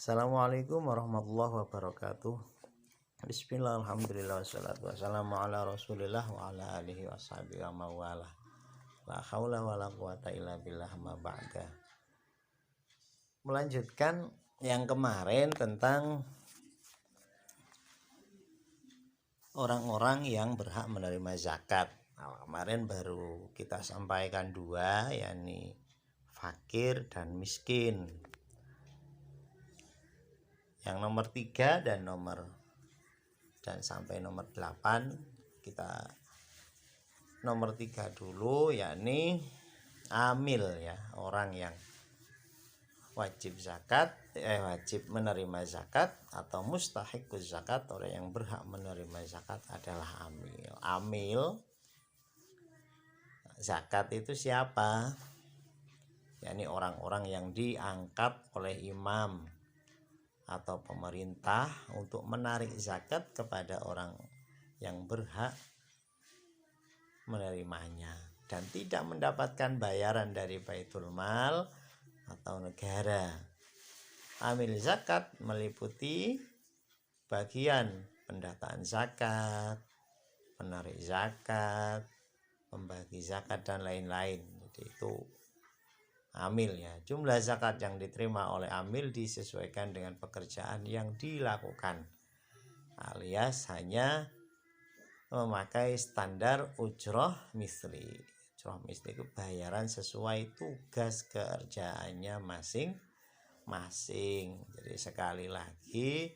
Assalamualaikum warahmatullahi wabarakatuh. Bismillah, alhamdulillah, wassalatu wassalamu ala rasulillah wa ala alihi washabihi wa mawala. La haula wa la quwata illa billah ma ba'da. Melanjutkan yang kemarin tentang orang-orang yang berhak menerima zakat. Kemarin baru kita sampaikan dua, yakni fakir dan miskin. Yang nomor 3 dan sampai nomor 8 kita nomor 3 dulu, yakni amil ya, orang yang wajib menerima zakat atau mustahiquz zakat, orang yang berhak menerima zakat adalah amil. Zakat itu siapa? Yakni orang-orang yang diangkat oleh imam atau pemerintah untuk menarik zakat kepada orang yang berhak menerimanya dan tidak mendapatkan bayaran dari Baitul Mal atau negara. Amil zakat meliputi bagian pendataan zakat, penarik zakat, pembagi zakat dan lain-lain. Jadi itu amil ya. Jumlah zakat yang diterima oleh amil disesuaikan dengan pekerjaan yang dilakukan, alias hanya memakai standar ujroh misli. Ujroh misli itu bayaran sesuai tugas kerjaannya masing-masing. Jadi sekali lagi,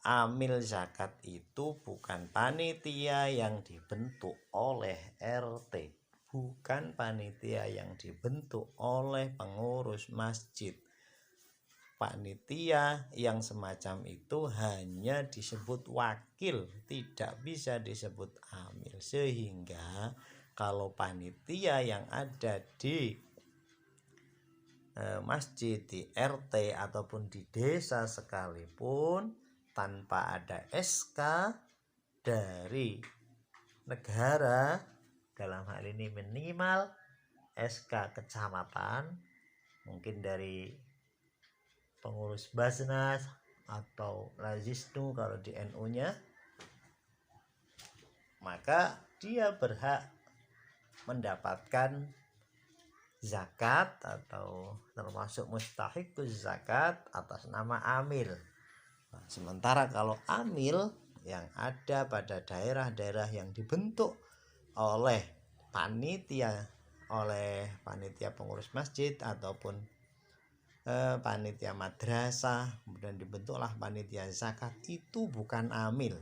amil zakat itu bukan panitia yang dibentuk oleh RT, bukan panitia yang dibentuk oleh pengurus masjid. Panitia yang semacam itu hanya disebut wakil, tidak bisa disebut amil. Sehingga kalau panitia yang ada di masjid, di RT ataupun di desa sekalipun, tanpa ada SK dari negara, dalam hal ini minimal SK kecamatan, mungkin dari pengurus Basnas atau Lazisnu kalau di NU-nya, maka dia berhak mendapatkan zakat atau termasuk mustahiquz zakat atas nama amil. Nah, sementara kalau amil yang ada pada daerah-daerah yang dibentuk oleh panitia pengurus masjid ataupun panitia madrasah, kemudian dibentuklah panitia zakat, itu bukan amil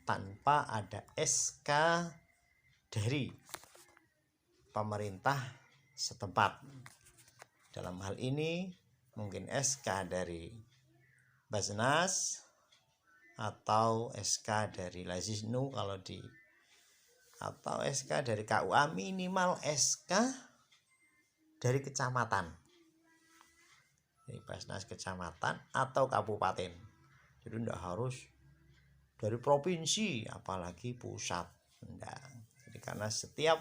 tanpa ada SK dari pemerintah setempat. Dalam hal ini mungkin SK dari Basnas atau SK dari Lazisnu atau SK dari KUA, minimal SK dari kecamatan, dari Basnas kecamatan atau kabupaten. Jadi tidak harus dari provinsi apalagi pusat, enggak. Jadi karena setiap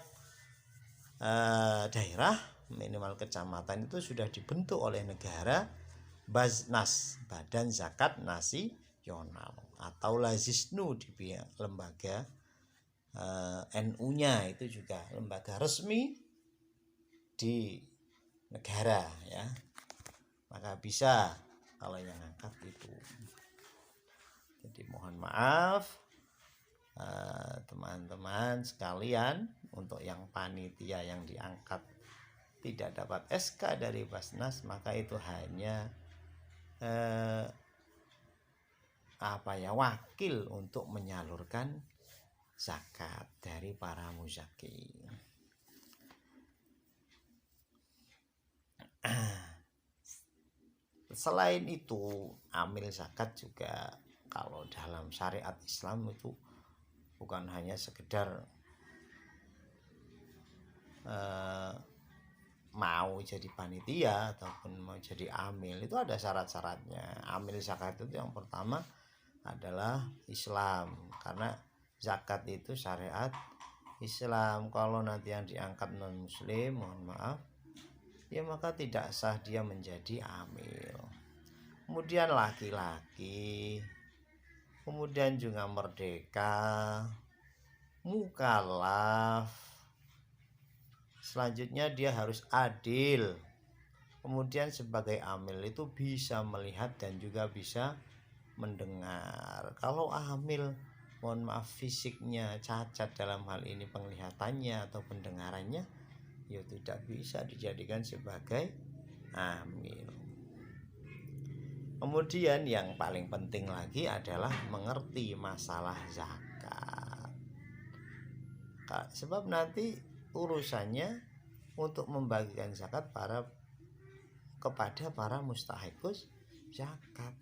daerah minimal kecamatan itu sudah dibentuk oleh negara Basnas, Badan Zakat Nasional, atau Lazisnu di pihak lembaga NU-nya, itu juga lembaga resmi di negara ya. Maka bisa kalau yang angkat itu. Jadi mohon maaf teman-teman sekalian, untuk yang panitia yang diangkat tidak dapat SK dari Basnas, maka itu hanya wakil untuk menyalurkan zakat dari para muzaki. Selain itu, amil zakat juga kalau dalam syariat Islam itu bukan hanya sekedar mau jadi panitia ataupun mau jadi amil, itu ada syarat-syaratnya. Amil zakat itu yang pertama adalah Islam, karena zakat itu syariat Islam. Kalau nanti yang diangkat non muslim, mohon maaf ya, maka tidak sah dia menjadi amil. kemudian laki-laki, kemudian juga merdeka, mukallaf. Selanjutnya dia harus adil. Kemudian sebagai amil itu bisa melihat dan juga bisa mendengar. Kalau amil, mohon maaf, fisiknya cacat dalam hal ini penglihatannya atau pendengarannya, ya tidak bisa dijadikan sebagai amil. Kemudian yang paling penting lagi adalah mengerti masalah zakat. Sebab nanti urusannya untuk membagikan zakat kepada para mustahikus zakat.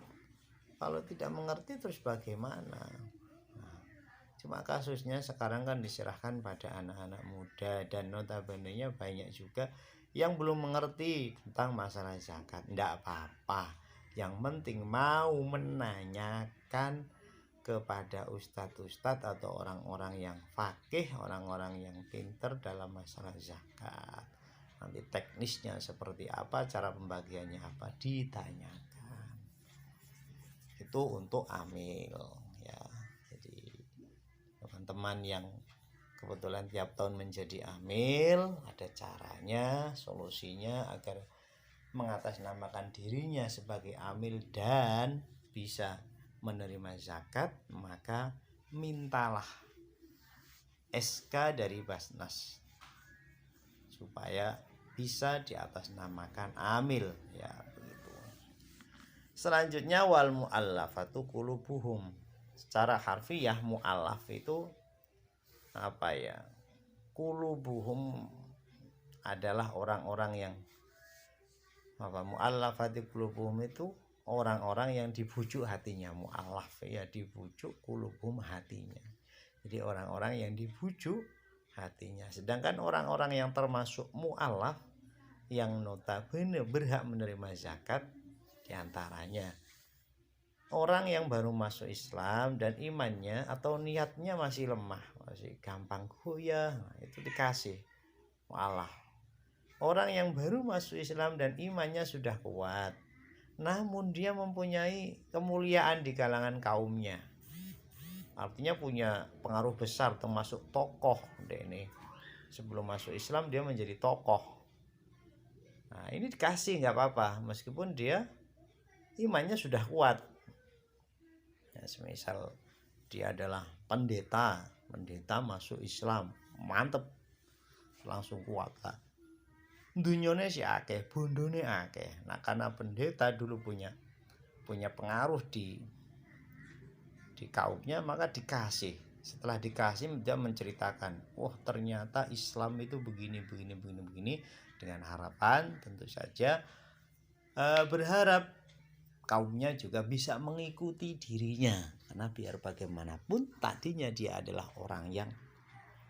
Kalau tidak mengerti terus bagaimana? Cuma kasusnya sekarang kan diserahkan pada anak-anak muda, dan notabene-nya banyak juga yang belum mengerti tentang masalah zakat. Tidak apa-apa, yang penting mau menanyakan kepada ustadz-ustadz atau orang-orang yang faqih, orang-orang yang pinter dalam masalah zakat. Nanti teknisnya seperti apa, cara pembagiannya apa, ditanyakan. Itu untuk amil ya. Jadi teman-teman yang kebetulan tiap tahun menjadi amil, ada caranya, solusinya agar mengatasnamakan dirinya sebagai amil dan bisa menerima zakat, maka mintalah SK dari Basnas supaya bisa diatasnamakan amil ya, begitu. Selanjutnya wal muallafatu qulubuhum. Secara harfiah muallaf itu apa ya? Qulubuhum adalah orang-orang yang muallafati qulubuhum itu orang-orang yang dibujuk hatinya. Mu'allaf ya, dibujuk, qulubuhum hatinya. Jadi orang-orang yang dibujuk hatinya. Sedangkan orang-orang yang termasuk mu'allaf yang notabene berhak menerima zakat, diantaranya orang yang baru masuk Islam dan imannya atau niatnya masih lemah, masih gampang goyah, itu dikasih mu'allaf. Orang yang baru masuk Islam dan imannya sudah kuat, namun dia mempunyai kemuliaan di kalangan kaumnya, artinya punya pengaruh besar, termasuk tokoh ini. Sebelum masuk Islam dia menjadi tokoh. Nah ini dikasih nggak apa-apa, meskipun dia imannya sudah kuat ya. Semisal dia adalah pendeta masuk Islam, mantep, langsung kuat lah. Dunyone si akeh, bondone akeh. Nah karena pendeta dulu punya pengaruh di kaumnya, maka dikasih. Setelah dikasih dia menceritakan, wah ternyata Islam itu begini. Dengan harapan tentu saja berharap kaumnya juga bisa mengikuti dirinya. Karena biar bagaimanapun tadinya dia adalah orang yang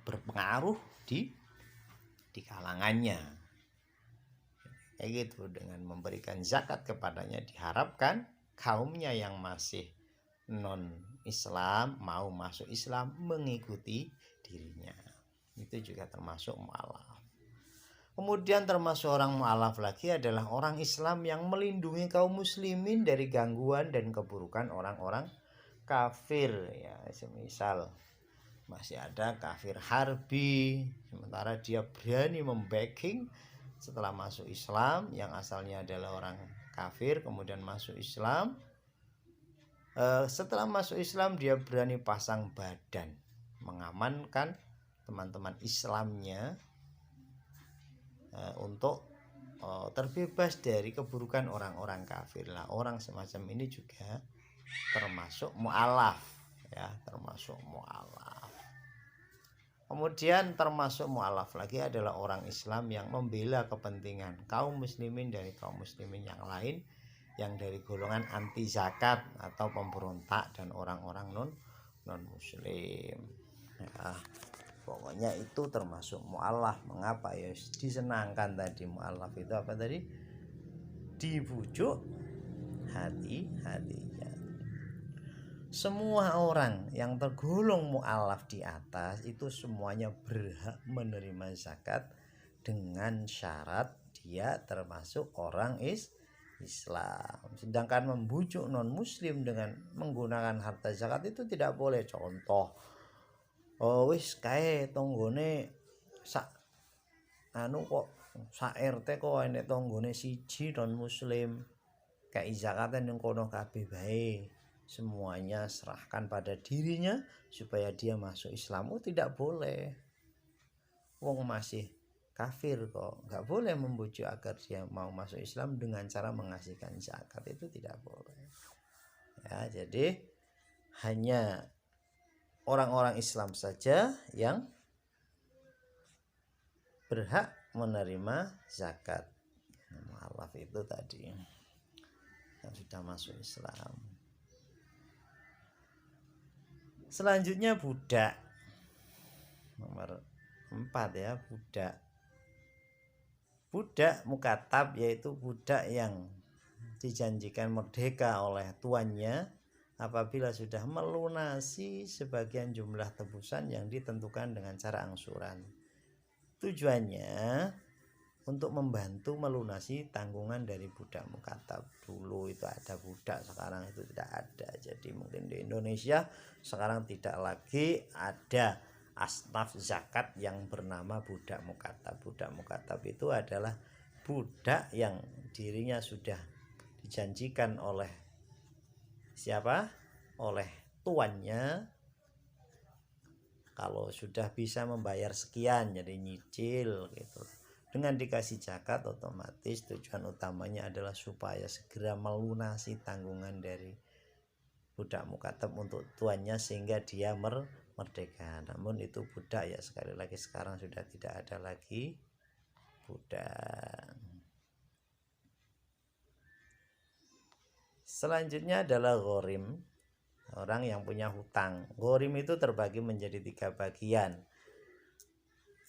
berpengaruh di kalangannya. Kayak gitu, dengan memberikan zakat kepadanya diharapkan kaumnya yang masih non Islam mau masuk Islam mengikuti dirinya. Itu juga termasuk mu'allaf. Kemudian termasuk orang mu'allaf lagi adalah orang Islam yang melindungi kaum muslimin dari gangguan dan keburukan orang-orang kafir ya. Semisal masih ada kafir harbi, sementara dia berani membacking setelah masuk Islam, yang asalnya adalah orang kafir kemudian masuk Islam. Setelah masuk Islam dia berani pasang badan mengamankan teman-teman Islamnya untuk terbebas dari keburukan orang-orang kafir lah. Orang semacam ini juga termasuk mu'allaf ya, termasuk mu'allaf. Kemudian termasuk mu'allaf lagi adalah orang Islam yang membela kepentingan kaum muslimin dari kaum muslimin yang lain yang dari golongan anti zakat atau pemberontak dan orang-orang non muslim ya. Pokoknya itu termasuk mu'allaf. Mengapa ya disenangkan tadi? Mu'allaf itu apa tadi? Dibujuk hatinya. Semua orang yang tergolong mu'allaf di atas itu semuanya berhak menerima zakat dengan syarat dia termasuk orang Islam. Sedangkan membujuk non muslim dengan menggunakan harta zakat itu tidak boleh. Contoh, wis kae tonggone sak kok sak RT kok enek tonggone siji non muslim, kai zakatan yang kono kabeh bae. Semuanya serahkan pada dirinya supaya dia masuk Islam. Tidak boleh. Wong masih kafir kok, nggak boleh membujuk agar dia mau masuk Islam dengan cara mengasihkan zakat, itu tidak boleh ya. Jadi hanya orang-orang Islam saja yang berhak menerima zakat. Mualaf itu tadi yang sudah masuk Islam. Selanjutnya budak, nomor 4 ya, budak mukatab, yaitu budak yang dijanjikan merdeka oleh tuannya apabila sudah melunasi sebagian jumlah tebusan yang ditentukan dengan cara angsuran. Tujuannya untuk membantu melunasi tanggungan dari budak mukatab. Dulu itu ada budak, sekarang itu tidak ada. Jadi mungkin di Indonesia sekarang tidak lagi ada asnaf zakat yang bernama budak mukatab. Budak mukatab itu adalah budak yang dirinya sudah dijanjikan oleh siapa? Oleh tuannya. Kalau sudah bisa membayar sekian, jadi nyicil gitu. Dengan dikasih zakat, otomatis tujuan utamanya adalah supaya segera melunasi tanggungan dari budak mukatab untuk tuannya sehingga dia merdeka. Namun itu budak ya, sekali lagi sekarang sudah tidak ada lagi budak. Selanjutnya adalah ghorim, orang yang punya hutang. Ghorim itu terbagi menjadi 3 bagian.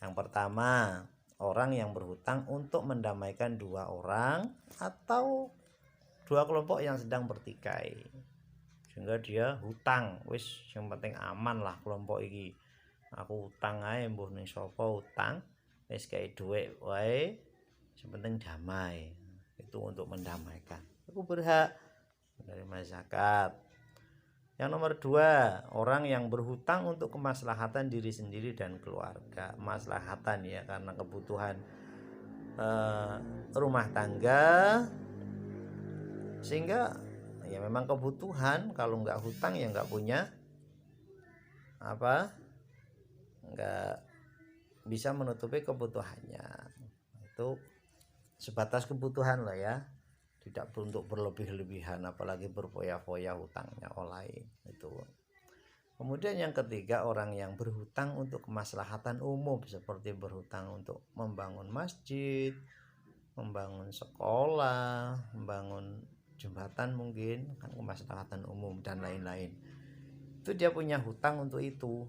Yang pertama, orang yang berhutang untuk mendamaikan 2 orang atau 2 kelompok yang sedang bertikai, sehingga dia hutang, wis yang penting aman lah kelompok iki, aku hutang ae mbuh ning sapa hutang, wis kae dhuwit wae, yang penting damai. Itu untuk mendamaikan, aku berhak menerima zakat. Yang nomor 2, orang yang berhutang untuk kemaslahatan diri sendiri dan keluarga. Maslahatan ya, karena kebutuhan rumah tangga, sehingga ya memang kebutuhan. Kalau nggak hutang ya nggak punya nggak bisa menutupi kebutuhannya. Itu sebatas kebutuhan lah ya, tidak untuk berlebih-lebihan, apalagi berfoya-foya hutangnya lain itu. Kemudian yang ketiga, orang yang berhutang untuk kemaslahatan umum, seperti berhutang untuk membangun masjid, membangun sekolah, membangun jembatan, mungkin kan kemaslahatan umum dan lain-lain. Itu dia punya hutang untuk itu,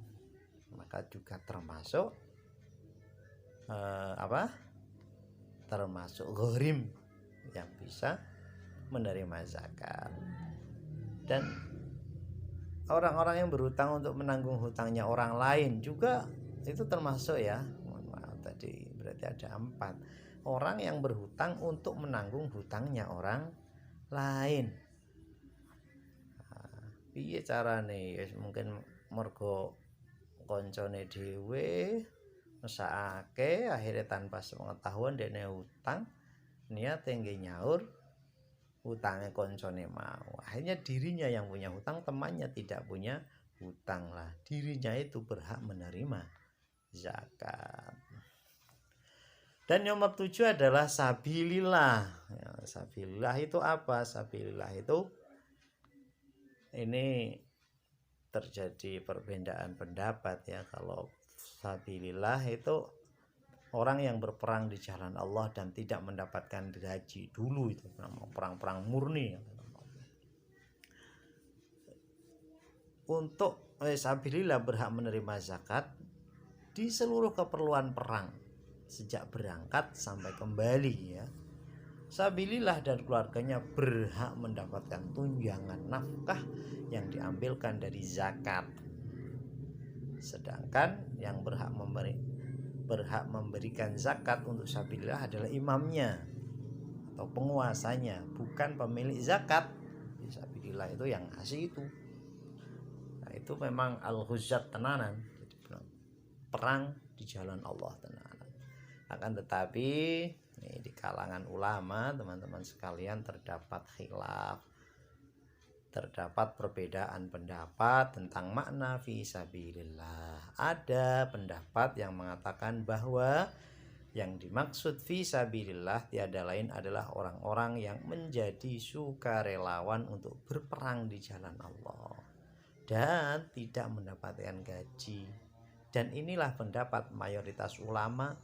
maka juga termasuk termasuk ghorim yang bisa menerima zakat. Dan orang-orang yang berhutang untuk menanggung hutangnya orang lain juga itu termasuk ya. Mohon maaf, tadi berarti ada 4 orang yang berhutang untuk menanggung hutangnya orang lain. Piye carane? Mungkin mergo koncone dhewe mesakake, akhirnya tanpa sepengetahuan dene hutang, niat nggih nyaur hutangnya koncone mau. Akhirnya dirinya yang punya hutang, temannya tidak punya hutang lah. Dirinya itu berhak menerima zakat. Dan nomor 7 adalah sabilillah. Ya, sabilillah itu apa? Sabilillah itu ini terjadi perbedaan pendapat ya. Kalau sabilillah itu orang yang berperang di jalan Allah dan tidak mendapatkan gaji dulu, itu perang-perang murni. Untuk sabilillah berhak menerima zakat di seluruh keperluan perang, sejak berangkat sampai kembali ya. Sabilillah dan keluarganya berhak mendapatkan tunjangan nafkah yang diambilkan dari zakat. Sedangkan yang berhak memberikan zakat untuk sabilillah adalah imamnya atau penguasanya, bukan pemilik zakat. Fisabilillah itu yang ngasih itu. Nah, itu memang al-ghuzat tenanan, jadi perang di jalan Allah tenanan. Akan tetapi di kalangan ulama teman-teman sekalian terdapat khilaf, terdapat perbedaan pendapat tentang makna fisabilillah. Ada pendapat yang mengatakan bahwa yang dimaksud fisabilillah tiada lain adalah orang-orang yang menjadi sukarelawan untuk berperang di jalan Allah dan tidak mendapatkan gaji. Dan inilah pendapat mayoritas ulama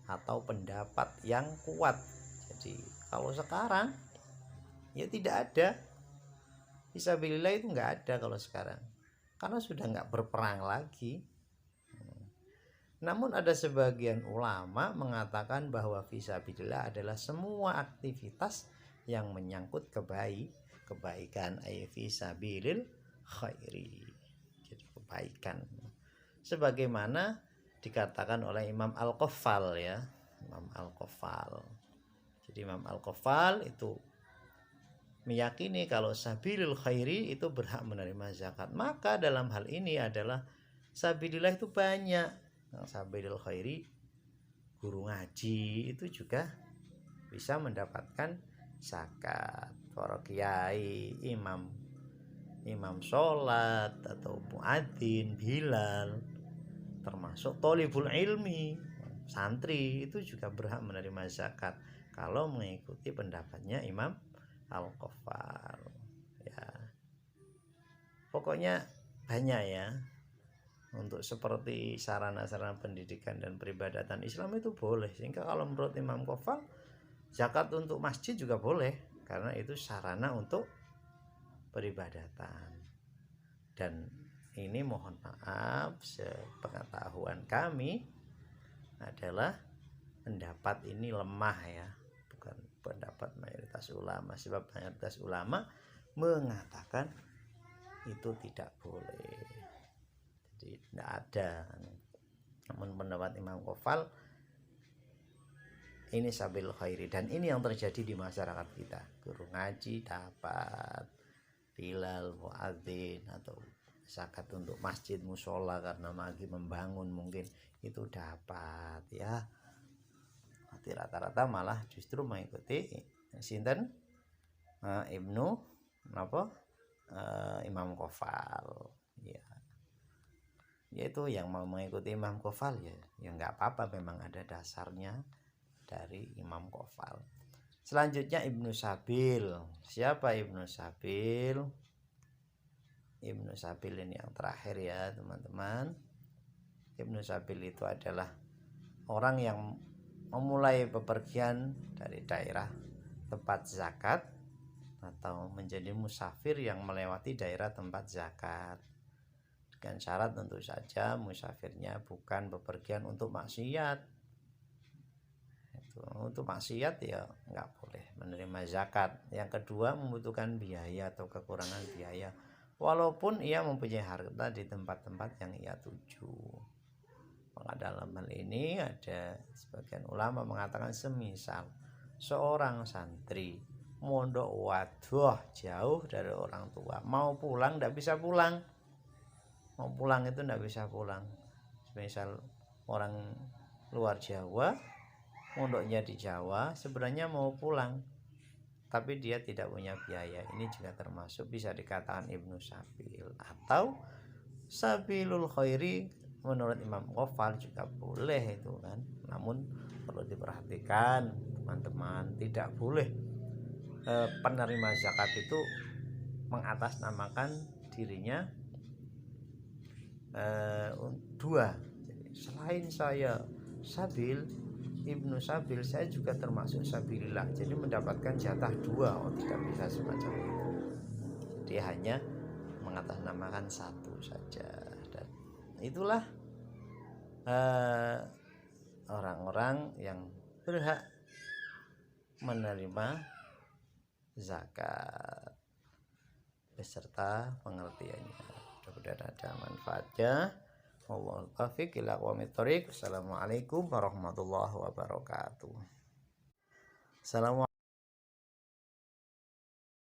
atau pendapat yang kuat. Jadi kalau sekarang ya tidak ada fisabilillah, itu nggak ada kalau sekarang, karena sudah nggak berperang lagi. Namun ada sebagian ulama mengatakan bahwa fisabilillah adalah semua aktivitas yang menyangkut kebaikan, ay fisabilil khairi, jadi kebaikan, sebagaimana dikatakan oleh Imam Al-Qaffal ya, Imam Al-Qaffal. Jadi Imam Al-Qaffal itu meyakini kalau sabilil khairi itu berhak menerima zakat. Maka dalam hal ini adalah sabilillah itu banyak. Sabilil khairi, guru ngaji itu juga bisa mendapatkan zakat. Para kiai, imam sholat atau muadzin, bilal, termasuk thalibul ilmi, santri itu juga berhak menerima zakat kalau mengikuti pendapatnya Imam Al-Qaffal ya. Pokoknya banyak ya. Untuk seperti sarana-sarana pendidikan dan peribadatan Islam itu boleh. Sehingga kalau menurut Imam Qaffal, zakat untuk masjid juga boleh, karena itu sarana untuk peribadatan. Dan ini mohon maaf, sepengetahuan kami adalah pendapat ini lemah ya, bukan pendapat mayoritas ulama. Sebab mayoritas ulama mengatakan itu tidak boleh, jadi tidak ada. Namun pendapat Imam Qaffal ini sabil khairi, dan ini yang terjadi di masyarakat kita. Guru ngaji dapat, bilal, muadzin, atau zakat untuk masjid musola karena lagi membangun mungkin itu dapat ya. Tapi rata-rata malah justru mengikuti sinten Ibnu Imam Qaffal ya. Yaitu yang mau mengikuti Imam Qaffal ya nggak apa-apa, memang ada dasarnya dari Imam Qaffal. Selanjutnya Ibnu Sabil. Siapa Ibnu Sabil? Ibnu Sabil ini yang terakhir ya teman-teman. Ibnu Sabil itu adalah orang yang memulai bepergian dari daerah tempat zakat atau menjadi musafir yang melewati daerah tempat zakat, dengan syarat tentu saja musafirnya bukan bepergian untuk maksiat. Untuk maksiat ya nggak boleh menerima zakat. Yang kedua, membutuhkan biaya atau kekurangan biaya walaupun ia mempunyai harta di tempat-tempat yang ia tuju. Maka dalam hal ini ada sebagian ulama mengatakan semisal seorang santri mondok waduh jauh dari orang tua, mau pulang tidak bisa pulang, mau pulang itu tidak bisa pulang. Misal orang luar Jawa, mondoknya di Jawa, sebenarnya mau pulang tapi dia tidak punya biaya, ini juga termasuk bisa dikatakan Ibnu Sabil atau sabilul khairi. Menurut Imam Qaffal juga boleh itu kan. Namun perlu diperhatikan teman-teman, tidak boleh penerima zakat itu mengatasnamakan dirinya dua. Jadi, selain saya Sabil, Ibnu Sabil, saya juga termasuk sabilillah, jadi mendapatkan jatah dua. Tidak bisa semacam itu. Dia hanya mengatasnamakan satu saja. Dan itulah orang-orang yang berhak menerima zakat beserta pengertiannya. Mudah-mudahan ada manfaatnya. Wallahul taufiq ila aqwamit thoriq. Assalamualaikum warahmatullahi wabarakatuh. Assalamualaikum.